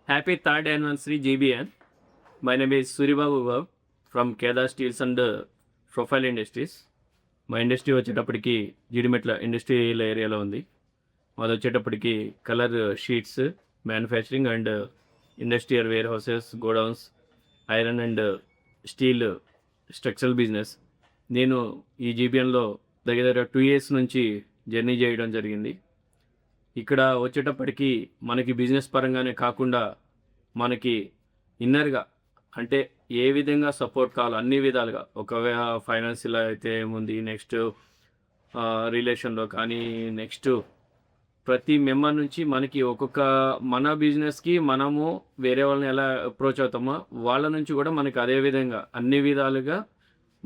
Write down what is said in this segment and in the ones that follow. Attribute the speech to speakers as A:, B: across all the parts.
A: Happy third anniversary GBN. My name is Suribabu Vav from Kedar Steels and Profile Industries. మా industry వచ్చేటప్పటికి Jeedimetla industrial ఏరియాలో ఉంది. మాది వచ్చేటప్పటికి colour sheets manufacturing and industrial warehouses, godowns, iron and steel structural business. నేను ఈ జీబీఎన్లో దగ్గర 2 years నుంచి జర్నీ చేయడం జరిగింది. ఇక్కడ వచ్చేటప్పటికి మనకి బిజినెస్ పరంగానే కాకుండా మనకి ఇన్నర్గా అంటే ఏ విధంగా సపోర్ట్ కావాలో అన్ని విధాలుగా, ఒకవేళ ఫైనాన్షియల్ అయితే ఏముంది, నెక్స్ట్ రిలేషన్లో కానీ, నెక్స్ట్ ప్రతి మెంబర్ నుంచి మనకి ఒక్కొక్క మన బిజినెస్కి మనము వేరే వాళ్ళని ఎలా అప్రోచ్ అవుతామో వాళ్ళ నుంచి కూడా మనకి అదే విధంగా అన్ని విధాలుగా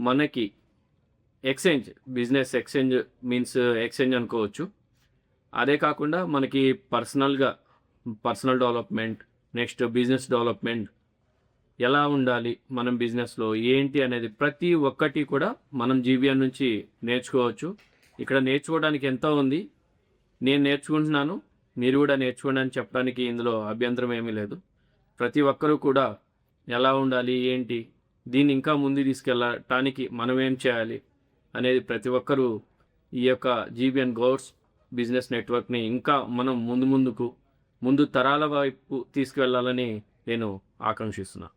A: మనకి బిజినెస్ ఎక్స్చేంజ్ మీన్స్ ఎక్స్చేంజ్ అనుకోవచ్చు. అదే కాకుండా మనకి personal development, next business development ఎలా ఉండాలి, మనం బిజినెస్లో ఏంటి అనేది ప్రతి ఒక్కటి కూడా మనం జీబీఎన్ నుంచి నేర్చుకోవచ్చు. ఇక్కడ నేర్చుకోవడానికి ఎంతో ఉంది. నేను నేర్చుకుంటున్నాను, మీరు కూడా నేర్చుకోండి అని చెప్పడానికి ఇందులో అభ్యంతరం ఏమీ లేదు. ప్రతి ఒక్కరూ కూడా ఎలా ఉండాలి, ఏంటి, దీన్ని ఇంకా ముందు తీసుకెళ్ళటానికి మనం ఏం చేయాలి అనేది ప్రతి ఒక్కరూ ఈ యొక్క జీబీఎన్ గౌడ్స్ బిజినెస్ నెట్వర్క్ని ఇంకా మనం ముందు తరాల వైపు తీసుకువెళ్ళాలని నేను ఆకాంక్షిస్తున్నాను.